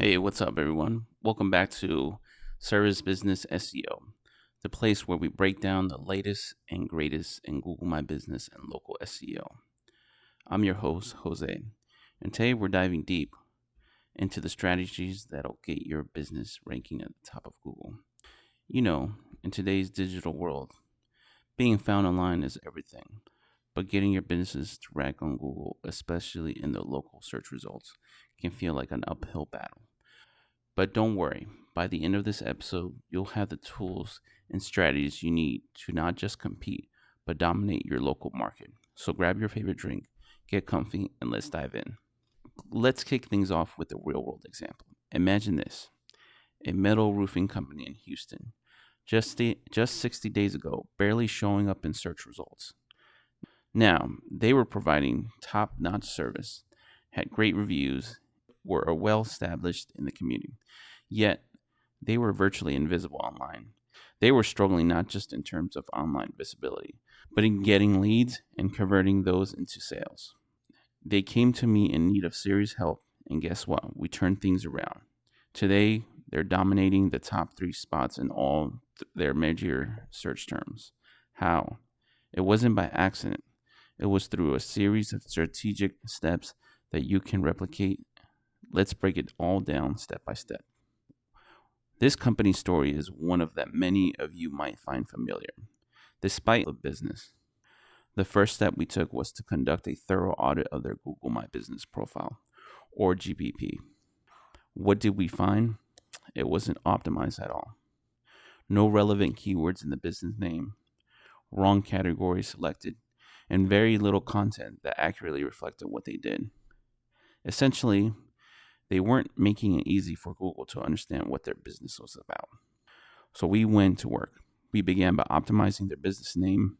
Hey, what's up, everyone? Welcome back to Service Business SEO, the place where we break down the latest and greatest in Google My Business and local SEO. I'm your host, Jose, and today we're diving deep into the strategies that'll get your business ranking at the top of Google. You know, in today's digital world, being found online is everything, but getting your business to rank on Google, especially in the local search results, can feel like an uphill battle. But don't worry, by the end of this episode, you'll have the tools and strategies you need to not just compete, but dominate your local market. So grab your favorite drink, get comfy, and let's dive in. Let's kick things off with a real world example. Imagine this: a metal roofing company in Houston, just 60 days ago, barely showing up in search results. Now, they were providing top notch service, had great reviews, were well established in the community. Yet, they were virtually invisible online. They were struggling not just in terms of online visibility, but in getting leads and converting those into sales. They came to me in need of serious help, and guess what? We turned things around. Today, they're dominating the top 3 spots in all their major search terms. How? It wasn't by accident. It was through a series of strategic steps that you can replicate. Let's break it all down step by step. This company story is one of that many of you might find familiar, despite the business. The first step we took was to conduct a thorough audit of their Google My Business profile, or GBP. What did we find? It wasn't optimized at all. No relevant keywords in the business name, wrong category selected, and very little content that accurately reflected what they did. Essentially, they weren't making it easy for Google to understand what their business was about. So we went to work. We began by optimizing their business name,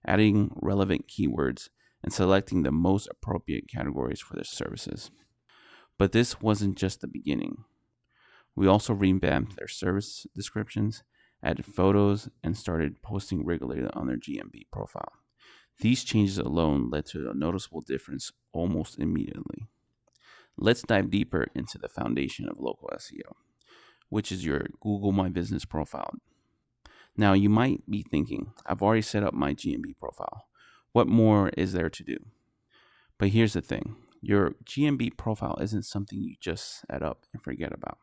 adding relevant keywords, and selecting the most appropriate categories for their services. But this wasn't just the beginning. We also revamped their service descriptions, added photos, and started posting regularly on their GMB profile. These changes alone led to a noticeable difference almost immediately. Let's dive deeper into the foundation of local SEO, which is your Google My Business profile. Now, you might be thinking, I've already set up my GMB profile. What more is there to do? But here's the thing: your GMB profile isn't something you just set up and forget about.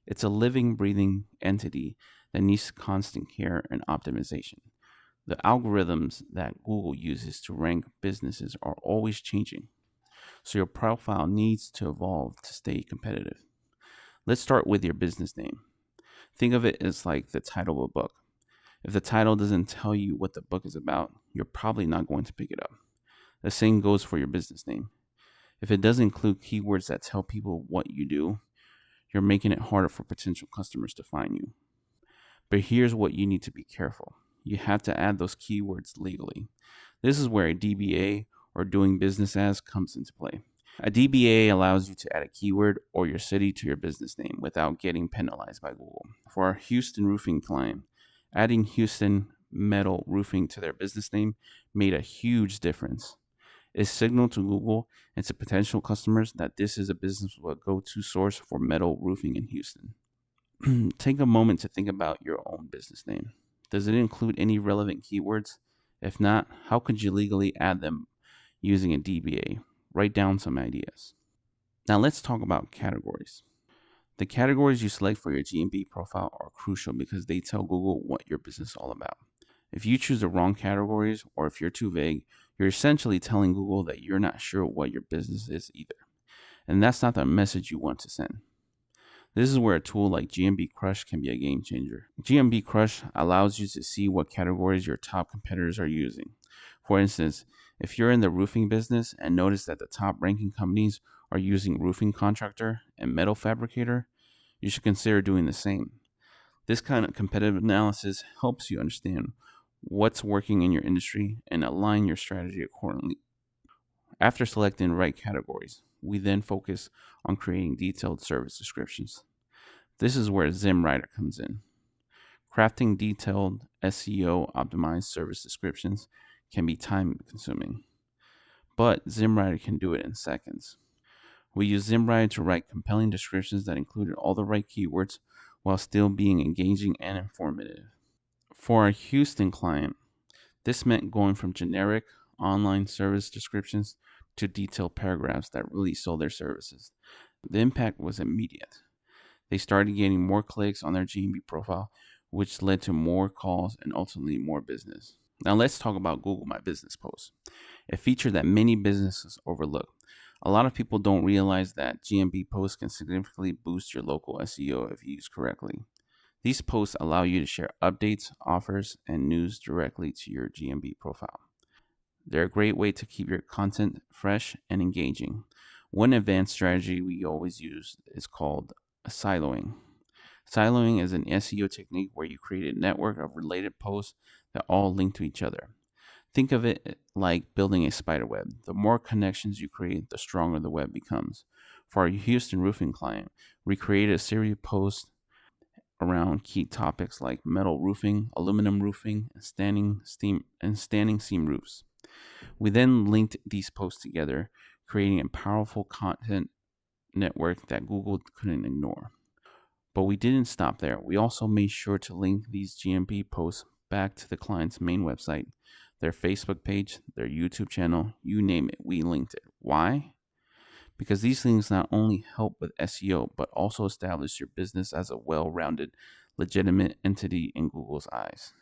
It's a living, breathing entity that needs constant care and optimization. The algorithms that Google uses to rank businesses are always changing, so your profile needs to evolve to stay competitive. Let's start with your business name. Think of it as like the title of a book. If the title doesn't tell you what the book is about, you're probably not going to pick it up. The same goes for your business name. If it doesn't include keywords that tell people what you do, you're making it harder for potential customers to find you. But here's what you need to be careful: you have to add those keywords legally. This is where a DBA, or doing business as, comes into play. A DBA allows you to add a keyword or your city to your business name without getting penalized by Google. For our Houston roofing client, adding Houston Metal Roofing to their business name made a huge difference. It signaled to Google and to potential customers that this is a business with a go-to source for metal roofing in Houston. Take a moment to think about your own business name. Does it include any relevant keywords? If not, how could you legally add them using a DBA? Write down some ideas. Now let's talk about categories. The categories you select for your GMB profile are crucial because they tell Google what your business is all about. If you choose the wrong categories, or if you're too vague, you're essentially telling Google that you're not sure what your business is either. And that's not the message you want to send. This is where a tool like GMB Crush can be a game changer. GMB Crush allows you to see what categories your top competitors are using. For instance, if you're in the roofing business and notice that the top ranking companies are using roofing contractor and metal fabricator, you should consider doing the same. This kind of competitive analysis helps you understand what's working in your industry and align your strategy accordingly. After selecting the right categories, we then focus on creating detailed service descriptions. This is where Zimmwriter comes in. Crafting detailed SEO optimized service descriptions can be time consuming, but Zimmwriter can do it in seconds. We use Zimmwriter to write compelling descriptions that included all the right keywords while still being engaging and informative. For our Houston client, this meant going from generic online service descriptions to detailed paragraphs that really sold their services. The impact was immediate. They started getting more clicks on their GMB profile, which led to more calls and ultimately more business. Now let's talk about Google My Business posts, a feature that many businesses overlook. A lot of people don't realize that GMB posts can significantly boost your local SEO if used correctly. These posts allow you to share updates, offers, and news directly to your GMB profile. They're a great way to keep your content fresh and engaging. One advanced strategy we always use is called siloing. Siloing is an SEO technique where you create a network of related posts that all link to each other. Think of it like building a spider web. The more connections you create, the stronger the web becomes. For our Houston roofing client, we created a series of posts around key topics like metal roofing, aluminum roofing, and standing seam roofs. We then linked these posts together, creating a powerful content network that Google couldn't ignore. But we didn't stop there. We also made sure to link these GMP posts back to the client's main website, their Facebook page, their YouTube channel, you name it, we linked it. Why? Because these things not only help with SEO, but also establish your business as a well-rounded, legitimate entity in Google's eyes.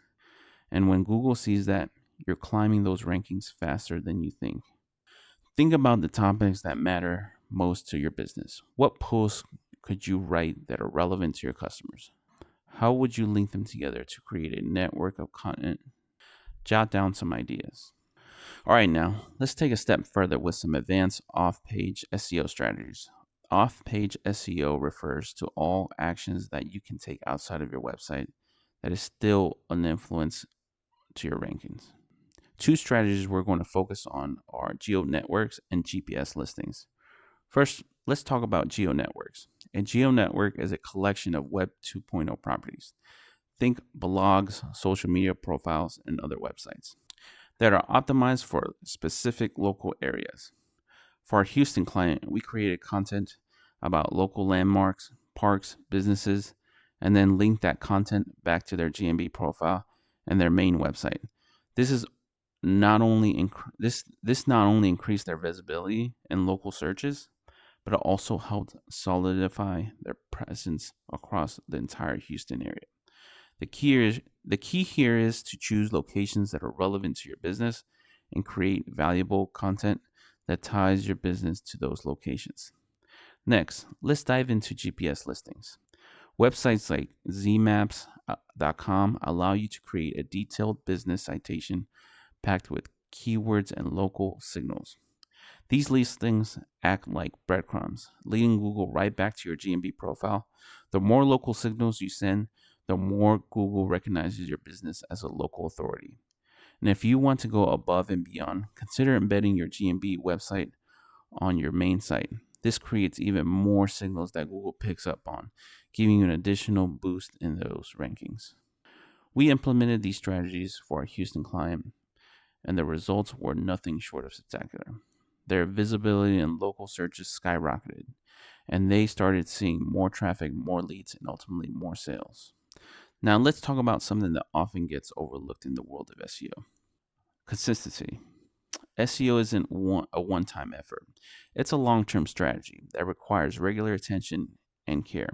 And when Google sees that, you're climbing those rankings faster than you think. Think about the topics that matter most to your business. What posts could you write that are relevant to your customers? How would you link them together to create a network of content? Jot down some ideas. All right, now let's take a step further with some advanced off-page SEO strategies. Off-page SEO refers to all actions that you can take outside of your website that is still an influence to your rankings. Two strategies we're going to focus on are geo networks and GPS listings. First, let's talk about geo networks. A geo network is a collection of Web 2.0 properties. Think blogs, social media profiles, and other websites that are optimized for specific local areas. For our Houston client, we created content about local landmarks, parks, businesses, and then linked that content back to their GMB profile and their main website. This not only increased their visibility in local searches, but it also helped solidify their presence across the entire Houston area. The key here is to choose locations that are relevant to your business and create valuable content that ties your business to those locations. Next, let's dive into GPS listings. Websites like zmaps.com allow you to create a detailed business citation packed with keywords and local signals. These listings act like breadcrumbs, leading Google right back to your GMB profile. The more local signals you send, the more Google recognizes your business as a local authority. And if you want to go above and beyond, consider embedding your GMB website on your main site. This creates even more signals that Google picks up on, giving you an additional boost in those rankings. We implemented these strategies for our Houston client, and the results were nothing short of spectacular. Their visibility in local searches skyrocketed, and they started seeing more traffic, more leads, and ultimately more sales. Now, let's talk about something that often gets overlooked in the world of SEO. Consistency. SEO isn't a one-time effort. It's a long-term strategy that requires regular attention and care.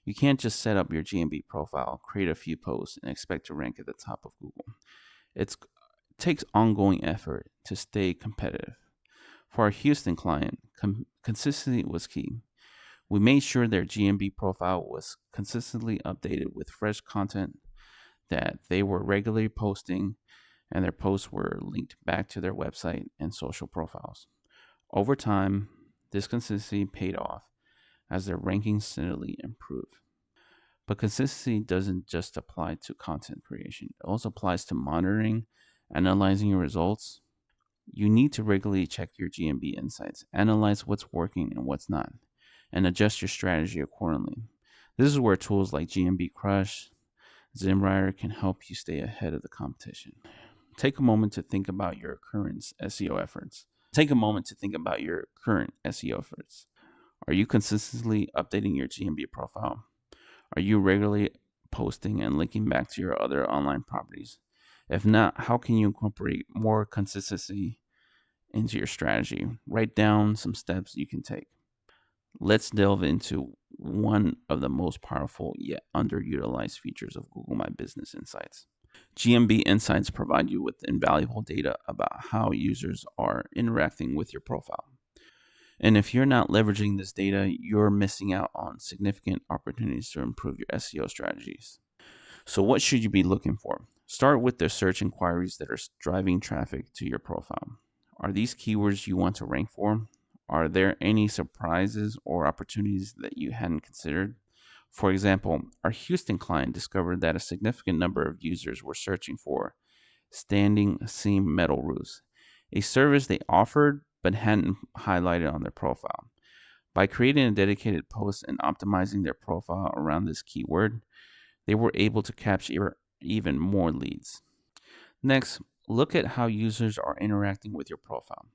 You can't just set up your GMB profile, create a few posts, and expect to rank at the top of Google. It takes ongoing effort to stay competitive. For our Houston client, consistency was key. We made sure their GMB profile was consistently updated with fresh content, that they were regularly posting, and their posts were linked back to their website and social profiles. Over time, this consistency paid off as their rankings steadily improved. But consistency doesn't just apply to content creation. It also applies to monitoring, analyzing your results. You need to regularly check your GMB insights, analyze what's working and what's not, and adjust your strategy accordingly. This is where tools like GMB Crush, Zimmwriter can help you stay ahead of the competition. Take a moment to think about your current SEO efforts. Are you consistently updating your GMB profile? Are you regularly posting and linking back to your other online properties? If not, how can you incorporate more consistency into your strategy? Write down some steps you can take. Let's delve into one of the most powerful yet underutilized features of Google My Business Insights. GMB Insights provide you with invaluable data about how users are interacting with your profile. And if you're not leveraging this data, you're missing out on significant opportunities to improve your SEO strategies. So, what should you be looking for? Start with the search inquiries that are driving traffic to your profile. Are these keywords you want to rank for? Are there any surprises or opportunities that you hadn't considered? For example, our Houston client discovered that a significant number of users were searching for standing seam metal roofs, a service they offered but hadn't highlighted on their profile. By creating a dedicated post and optimizing their profile around this keyword, they were able to capture even more leads. Next, look at how users are interacting with your profile.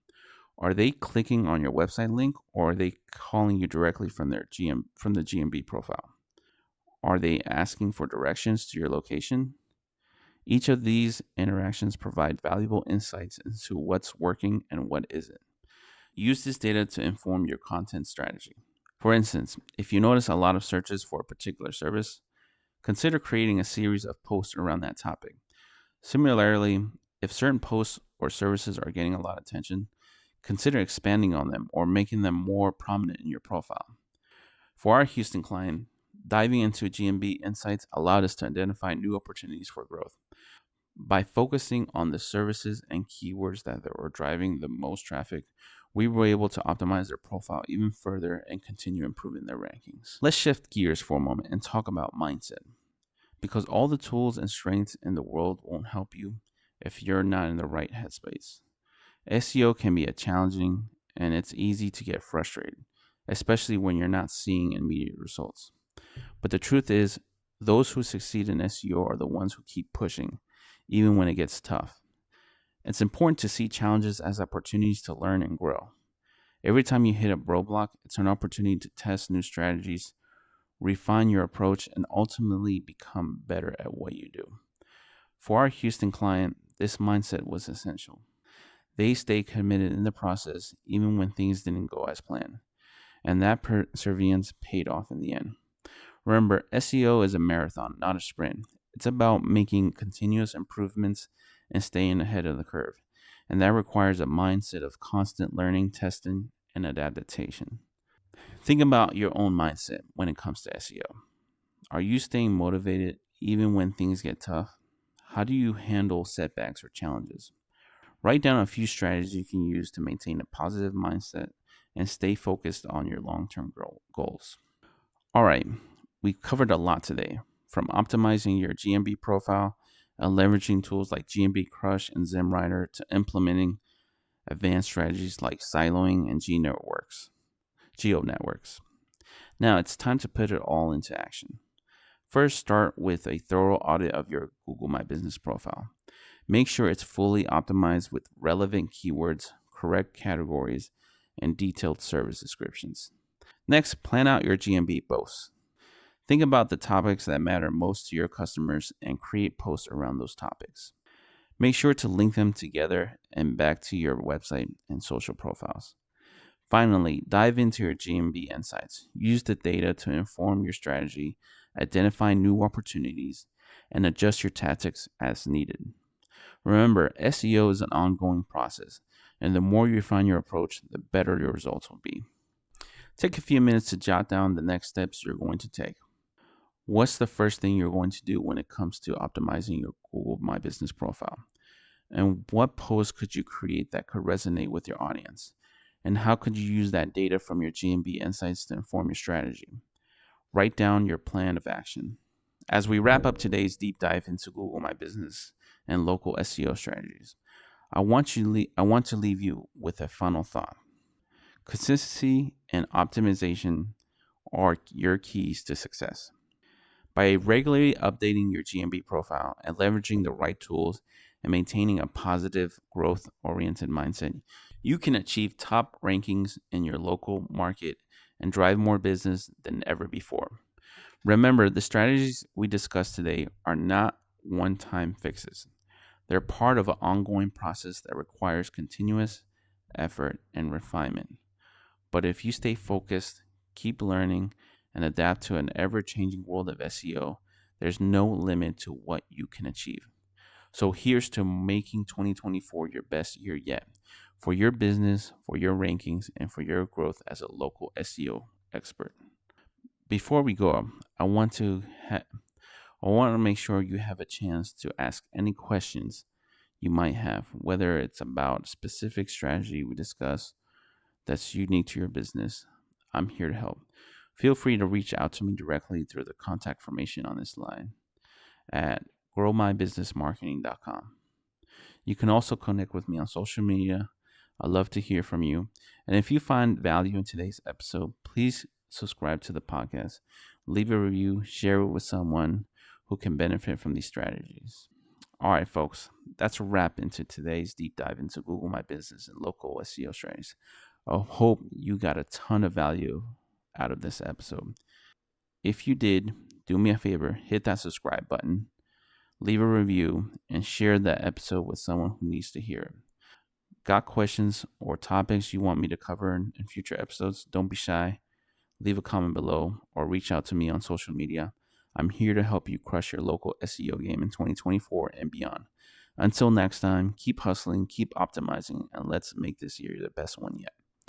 Are they clicking on your website link, or are they calling you directly from from the GMB profile? Are they asking for directions to your location? Each of these interactions provide valuable insights into what's working and what isn't. Use this data to inform your content strategy. For instance, if you notice a lot of searches for a particular service, consider creating a series of posts around that topic. Similarly, if certain posts or services are getting a lot of attention, consider expanding on them or making them more prominent in your profile. For our Houston client, diving into GMB Insights allowed us to identify new opportunities for growth. By focusing on the services and keywords that were driving the most traffic, we were able to optimize their profile even further and continue improving their rankings. Let's shift gears for a moment and talk about mindset. Because all the tools and strengths in the world won't help you if you're not in the right headspace. SEO can be challenging and it's easy to get frustrated, especially when you're not seeing immediate results. But the truth is, those who succeed in SEO are the ones who keep pushing, even when it gets tough. It's important to see challenges as opportunities to learn and grow. Every time you hit a roadblock, it's an opportunity to test new strategies, refine your approach, and ultimately become better at what you do. For our Houston client, this mindset was essential. They stayed committed in the process even when things didn't go as planned, and that perseverance paid off in the end. Remember, SEO is a marathon, not a sprint. It's about making continuous improvements and staying ahead of the curve, and that requires a mindset of constant learning, testing, and adaptation. Think about your own mindset when it comes to SEO. Are you staying motivated even when things get tough? How do you handle setbacks or challenges? Write down a few strategies you can use to maintain a positive mindset and stay focused on your long-term goals. All right, we've covered a lot today, from optimizing your GMB profile and leveraging tools like GMB Crush and Zimmwriter to implementing advanced strategies like siloing and geo networks. Now it's time to put it all into action. First, start with a thorough audit of your Google My Business profile. Make sure it's fully optimized with relevant keywords, correct categories, and detailed service descriptions. Next, plan out your GMB posts. Think about the topics that matter most to your customers and create posts around those topics. Make sure to link them together and back to your website and social profiles. Finally, dive into your GMB insights. Use the data to inform your strategy, identify new opportunities, and adjust your tactics as needed. Remember, SEO is an ongoing process, and the more you refine your approach, the better your results will be. Take a few minutes to jot down the next steps you're going to take. What's the first thing you're going to do when it comes to optimizing your Google My Business profile? And what post could you create that could resonate with your audience? And how could you use that data from your GMB insights to inform your strategy? Write down your plan of action. As we wrap up today's deep dive into Google My Business and local SEO strategies, I want to leave you with a final thought. Consistency and optimization are your keys to success. By regularly updating your GMB profile and leveraging the right tools and maintaining a positive, growth-oriented mindset, you can achieve top rankings in your local market and drive more business than ever before. Remember, the strategies we discussed today are not one-time fixes. They're part of an ongoing process that requires continuous effort and refinement. But if you stay focused, keep learning, and adapt to an ever-changing world of SEO, there's no limit to what you can achieve. So here's to making 2024 your best year yet for your business, for your rankings, and for your growth as a local SEO expert. Before we go, I want to make sure you have a chance to ask any questions you might have, whether it's about specific strategy we discuss that's unique to your business. I'm here to help. Feel free to reach out to me directly through the contact information on this line at growmybusinessmarketing.com. You can also connect with me on social media. I love to hear from you. And if you find value in today's episode, please subscribe to the podcast, leave a review, share it with someone who can benefit from these strategies. All right, folks, that's a wrap into today's deep dive into Google My Business and local SEO strategies. I hope you got a ton of value out of this episode. If you did, do me a favor, hit that subscribe button, leave a review, and share that episode with someone who needs to hear it. Got questions or topics you want me to cover in future episodes? Don't be shy. Leave a comment below or reach out to me on social media. I'm here to help you crush your local SEO game in 2024 and beyond. Until next time, keep hustling, keep optimizing, and let's make this year the best one yet.